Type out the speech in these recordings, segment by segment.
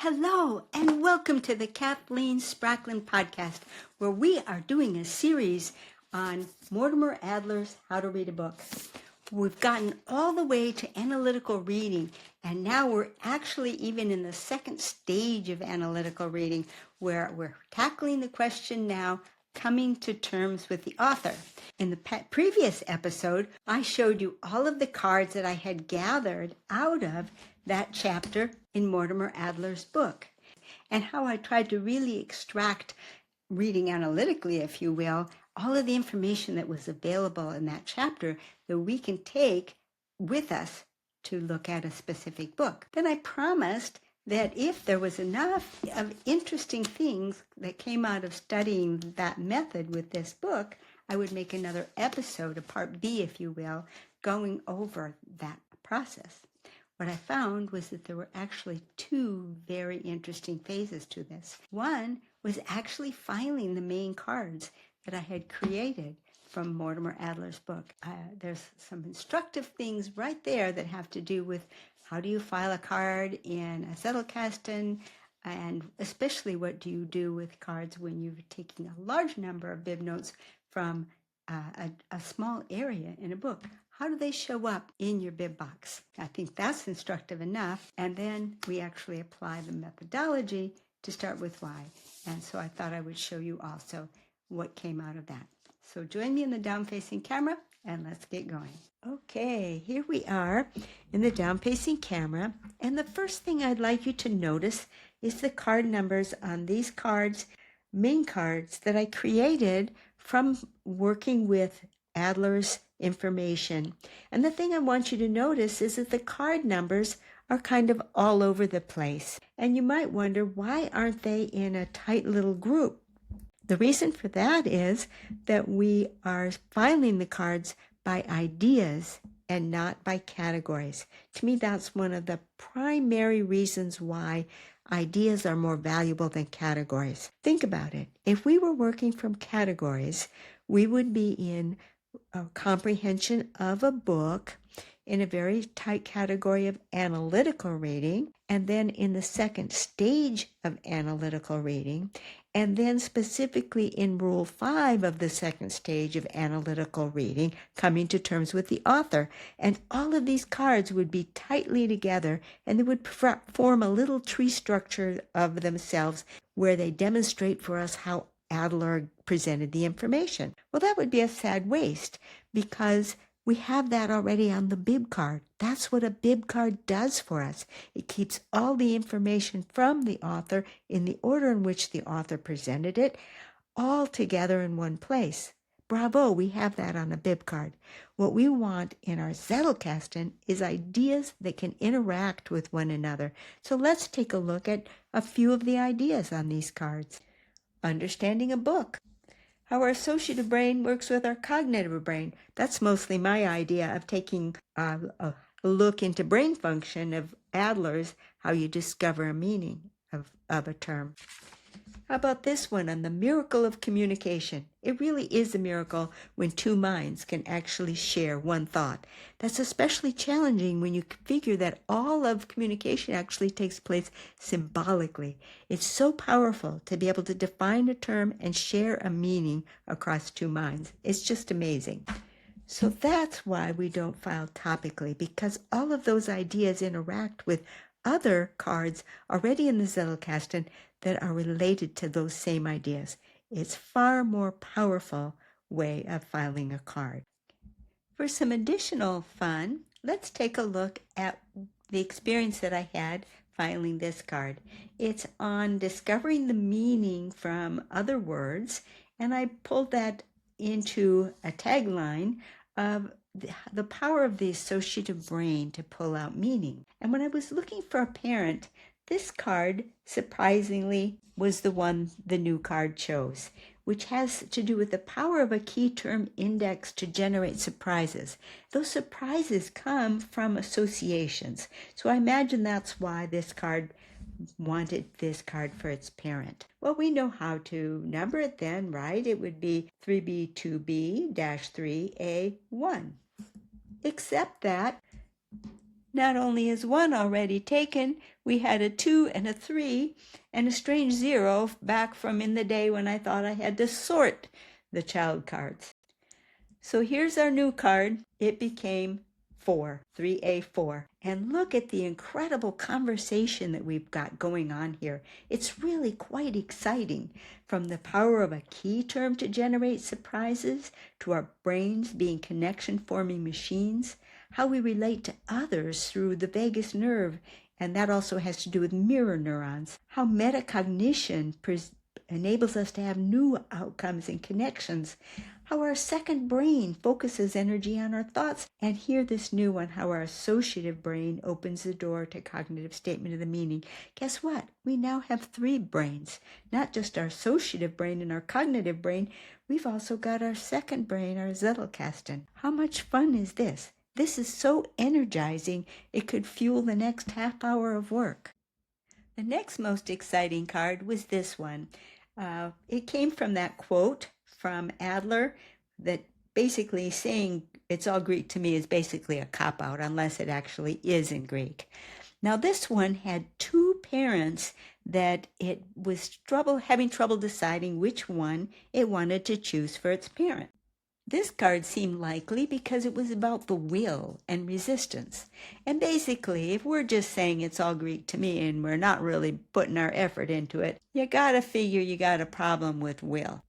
Hello, and welcome to the Kathleen Spracklin podcast, where we are doing a series on Mortimer Adler's How to Read a Book. We've gotten all the way to analytical reading, and now we're actually even in the second stage of analytical reading, where we're tackling the question now, coming to terms with the author. In the previous episode, I showed you all of the cards that I had gathered out of that chapter in Mortimer Adler's book, and how I tried to really extract, reading analytically, if you will, all of the information that was available in that chapter that we can take with us to look at a specific book. Then I promised that if there was enough of interesting things that came out of studying that method with this book, I would make another episode, a part B, if you will, going over that process. What I found was that there were actually two very interesting phases to this. One was actually filing the main cards that I had created from Mortimer Adler's book. There's some instructive things right there that have to do with how do you file a card in a Zettelkasten, and especially what do you do with cards when you're taking a large number of bib notes from a small area in a book. How do they show up in your bib box? I think that's instructive enough. And then we actually apply the methodology to start with why. And so I thought I would show you also what came out of that. So join me in the down-facing camera and let's get going. Okay, here we are in the down-facing camera. And the first thing I'd like you to notice is the card numbers on these cards, main cards that I created from working with Adler's information. And the thing I want you to notice is that the card numbers are kind of all over the place. And you might wonder, why aren't they in a tight little group? The reason for that is that we are filing the cards by ideas and not by categories. To me, that's one of the primary reasons why ideas are more valuable than categories. Think about it. If we were working from categories, we would be in a comprehension of a book in a very tight category of analytical reading, and then in the second stage of analytical reading, and then specifically in Rule 5 of the second stage of analytical reading, coming to terms with the author. And all of these cards would be tightly together, and they would form a little tree structure of themselves where they demonstrate for us how Adler presented the information. Well, that would be a sad waste because we have that already on the bib card. That's what a bib card does for us. It keeps all the information from the author in the order in which the author presented it, all together in one place. Bravo, we have that on a bib card. What we want in our Zettelkasten is ideas that can interact with one another. So let's take a look at a few of the ideas on these cards. Understanding a book. How our associative brain works with our cognitive brain. That's mostly my idea of taking a look into brain function of Adler's, how you discover a meaning of a term. How about this one on the miracle of communication? It really is a miracle when two minds can actually share one thought. That's especially challenging when you figure that all of communication actually takes place symbolically. It's so powerful to be able to define a term and share a meaning across two minds. It's just amazing. So that's why we don't file topically, because all of those ideas interact with other cards already in the Zettelkasten that are related to those same ideas. It's far more powerful way of filing a card. For some additional fun, let's take a look at the experience that I had filing this card. It's on discovering the meaning from other words, and I pulled that into a tagline of the power of the associative brain to pull out meaning. And when I was looking for a parent, this card, surprisingly, was the one the new card chose, which has to do with the power of a key term index to generate surprises. Those surprises come from associations. So I imagine that's why this card wanted this card for its parent. Well, we know how to number it then, right? It would be 3B2B-3A1. Except that Not only is 1 already taken, we had a 2 and a 3 and a strange 0 back from in the day when I thought I had to sort the child cards. So here's our new card. It became 4, 3A4. And look at the incredible conversation that we've got going on here. It's really quite exciting. From the power of a key term to generate surprises, to our brains being connection-forming machines, how we relate to others through the vagus nerve, and that also has to do with mirror neurons, how metacognition enables us to have new outcomes and connections, how our second brain focuses energy on our thoughts, and here this new one, how our associative brain opens the door to cognitive statement of the meaning. Guess what? We now have 3 brains, not just our associative brain and our cognitive brain. We've also got our second brain, our Zettelkasten. How much fun is this? This is so energizing, it could fuel the next half hour of work. The next most exciting card was this one. It came from that quote from Adler that basically saying it's all Greek to me is basically a cop-out unless it actually is in Greek. Now this one had 2 parents that it was having trouble deciding which one it wanted to choose for its parent. This card seemed likely because it was about the will and resistance. And basically, if we're just saying it's all Greek to me and we're not really putting our effort into it, you gotta figure you got a problem with will.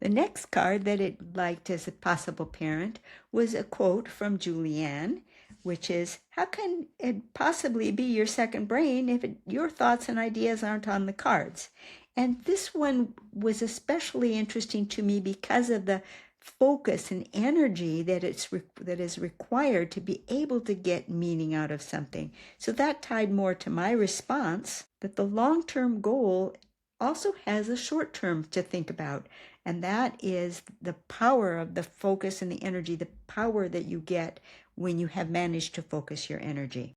The next card that it liked as a possible parent was a quote from Julianne, which is, how can it possibly be your second brain if your thoughts and ideas aren't on the cards? And this one was especially interesting to me because of the focus and energy that is required to be able to get meaning out of something. So that tied more to my response that the long-term goal also has a short term to think about, and that is the power of the focus and the energy, the power that you get when you have managed to focus your energy.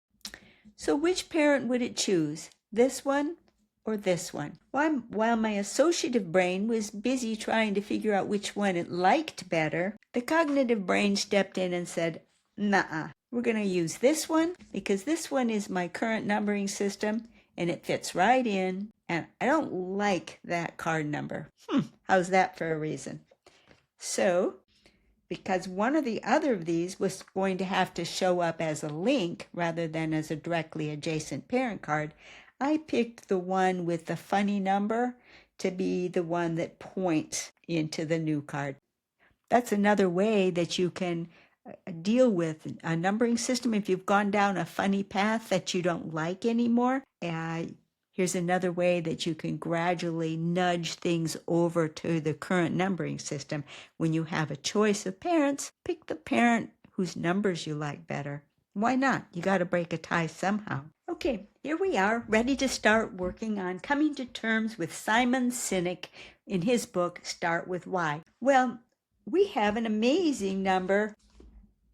So which parent would it choose? This one or this one? While my associative brain was busy trying to figure out which one it liked better, the cognitive brain stepped in and said, "Nuh-uh, we're going to use this one because this one is my current numbering system and it fits right in, and I don't like that card number. How's that for a reason?" So, because one or the other of these was going to have to show up as a link rather than as a directly adjacent parent card, I picked the one with the funny number to be the one that points into the new card. That's another way that you can deal with a numbering system if you've gone down a funny path that you don't like anymore. Here's another way that you can gradually nudge things over to the current numbering system. When you have a choice of parents, pick the parent whose numbers you like better. Why not? You got to break a tie somehow. Okay, here we are, ready to start working on coming to terms with Simon Sinek in his book, Start With Why. Well, we have an amazing number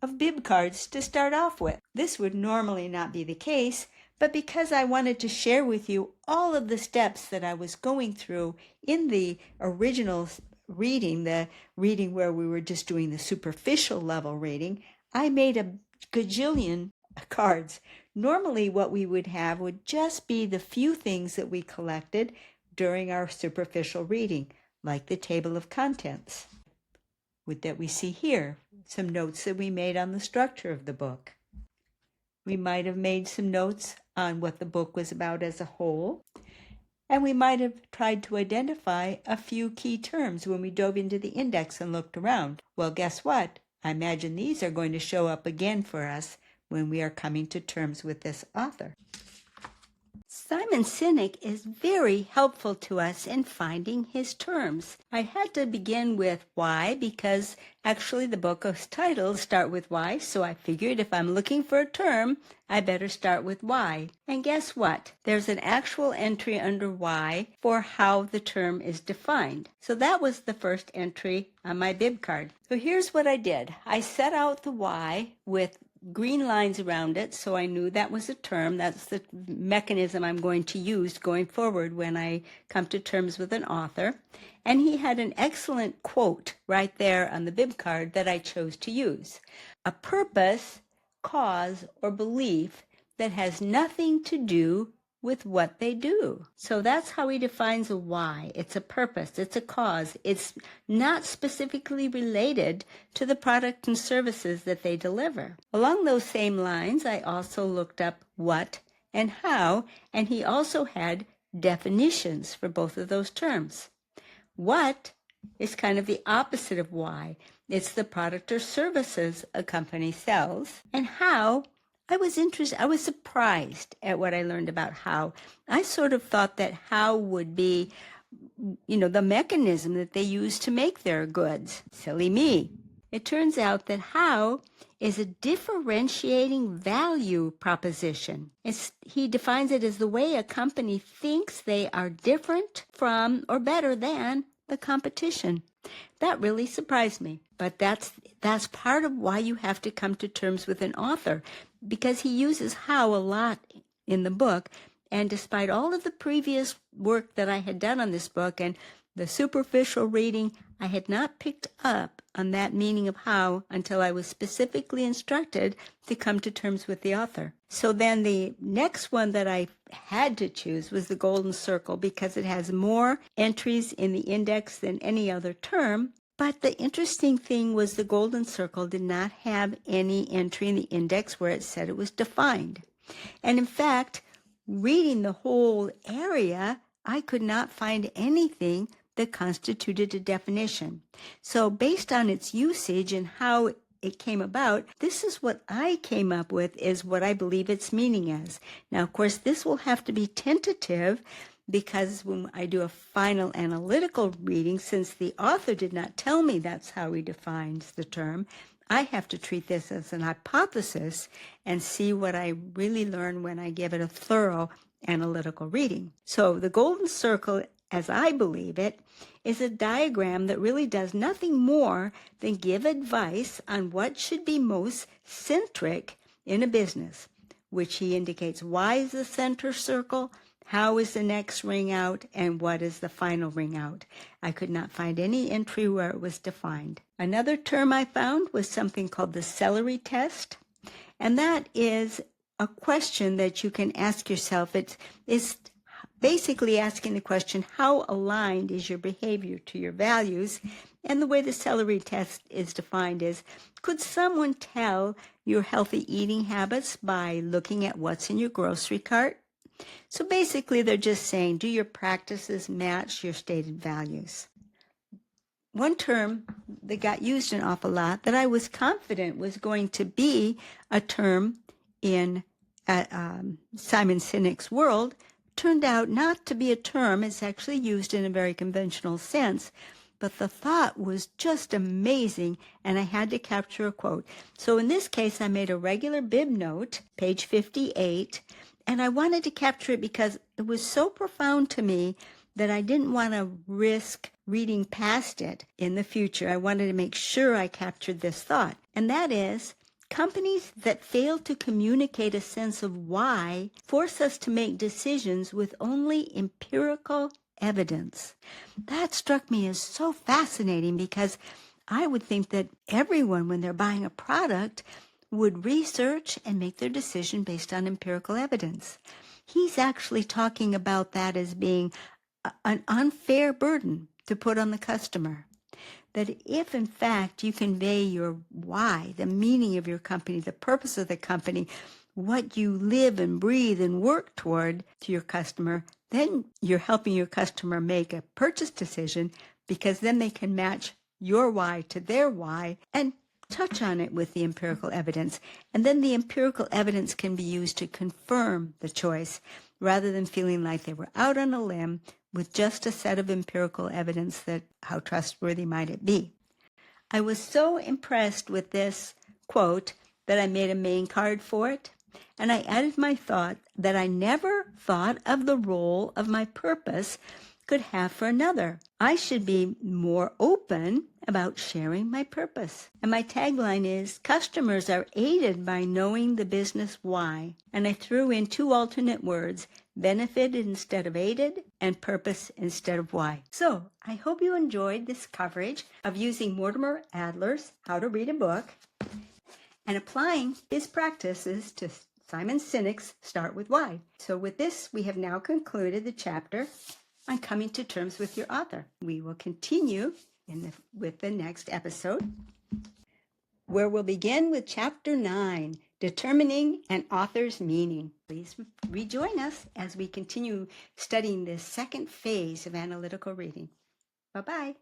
of bib cards to start off with. This would normally not be the case, but because I wanted to share with you all of the steps that I was going through in the original reading, the reading where we were just doing the superficial level reading, I made a gajillion cards. Normally what we would have would just be the few things that we collected during our superficial reading, like the table of contents that we see here, some notes that we made on the structure of the book. We might have made some notes on what the book was about as a whole, and we might have tried to identify a few key terms when we dove into the index and looked around. Well, guess what? I imagine these are going to show up again for us when we are coming to terms with this author. Simon Sinek is very helpful to us in finding his terms. I had to begin with why because actually the book's titles start with why, so I figured if I'm looking for a term, I better start with why. And guess what? There's an actual entry under why for how the term is defined. So that was the first entry on my bib card. So here's what I did. I set out the why with green lines around it, so I knew that was a term. That's the mechanism I'm going to use going forward when I come to terms with an author. And he had an excellent quote right there on the bib card that I chose to use. A purpose cause or belief that has nothing to do with what they do. So that's how he defines a why. It's a purpose, it's a cause. It's not specifically related to the product and services that they deliver. Along those same lines, I also looked up what and how, and he also had definitions for both of those terms. What is kind of the opposite of why. It's the product or services a company sells. And how, I was surprised at what I learned about how. I sort of thought that how would be, the mechanism that they use to make their goods. Silly me. It turns out that how is a differentiating value proposition. He defines it as the way a company thinks they are different from or better than the competition. That really surprised me, but that's part of why you have to come to terms with an author, because he uses how a lot in the book, and despite all of the previous work that I had done on this book and the superficial reading, I had not picked up on that meaning of how until I was specifically instructed to come to terms with the author. So then the next one that I had to choose was the golden circle, because it has more entries in the index than any other term. But the interesting thing was the golden circle did not have any entry in the index where it said it was defined. And in fact, reading the whole area, I could not find anything that constituted a definition. So based on its usage and how it came about, this is what I came up with is what I believe its meaning is. Now, of course, this will have to be tentative, because when I do a final analytical reading, since the author did not tell me that's how he defines the term, I have to treat this as an hypothesis and see what I really learn when I give it a thorough analytical reading. So the golden circle, as I believe it, is a diagram that really does nothing more than give advice on what should be most centric in a business, which he indicates why is the center circle, how is the next ring out, and what is the final ring out. I could not find any entry where it was defined. Another term I found was something called the celery test, and that is a question that you can ask yourself. It's basically asking the question, how aligned is your behavior to your values? And the way the celery test is defined is, could someone tell your healthy eating habits by looking at what's in your grocery cart? So basically, they're just saying, do your practices match your stated values? One term that got used an awful lot that I was confident was going to be a term in Simon Sinek's world turned out not to be a term. It's actually used in a very conventional sense, but the thought was just amazing, and I had to capture a quote. So in this case, I made a regular bib note, page 58, and I wanted to capture it because it was so profound to me that I didn't want to risk reading past it in the future. I wanted to make sure I captured this thought, and that is, companies that fail to communicate a sense of why force us to make decisions with only empirical evidence. That struck me as so fascinating, because I would think that everyone, when they're buying a product, would research and make their decision based on empirical evidence. He's actually talking about that as being an unfair burden to put on the customer. That if, in fact, you convey your why, the meaning of your company, the purpose of the company, what you live and breathe and work toward to your customer, then you're helping your customer make a purchase decision, because then they can match your why to their why and touch on it with the empirical evidence. And then the empirical evidence can be used to confirm the choice, rather than feeling like they were out on a limb with just a set of empirical evidence that how trustworthy might it be. I was so impressed with this quote that I made a main card for it, and I added my thought that I never thought of the role of my purpose could have for another. I should be more open about sharing my purpose. And my tagline is, customers are aided by knowing the business why. And I threw in two alternate words, benefited instead of aided, and purpose instead of why. So I hope you enjoyed this coverage of using Mortimer Adler's How to Read a Book. and applying his practices to Simon Sinek's Start With Why. So with this, we have now concluded the chapter on coming to terms with your author. We will continue with the next episode, where we'll begin with Chapter 9, Determining an Author's Meaning. Please rejoin us as we continue studying this second phase of analytical reading. Bye-bye.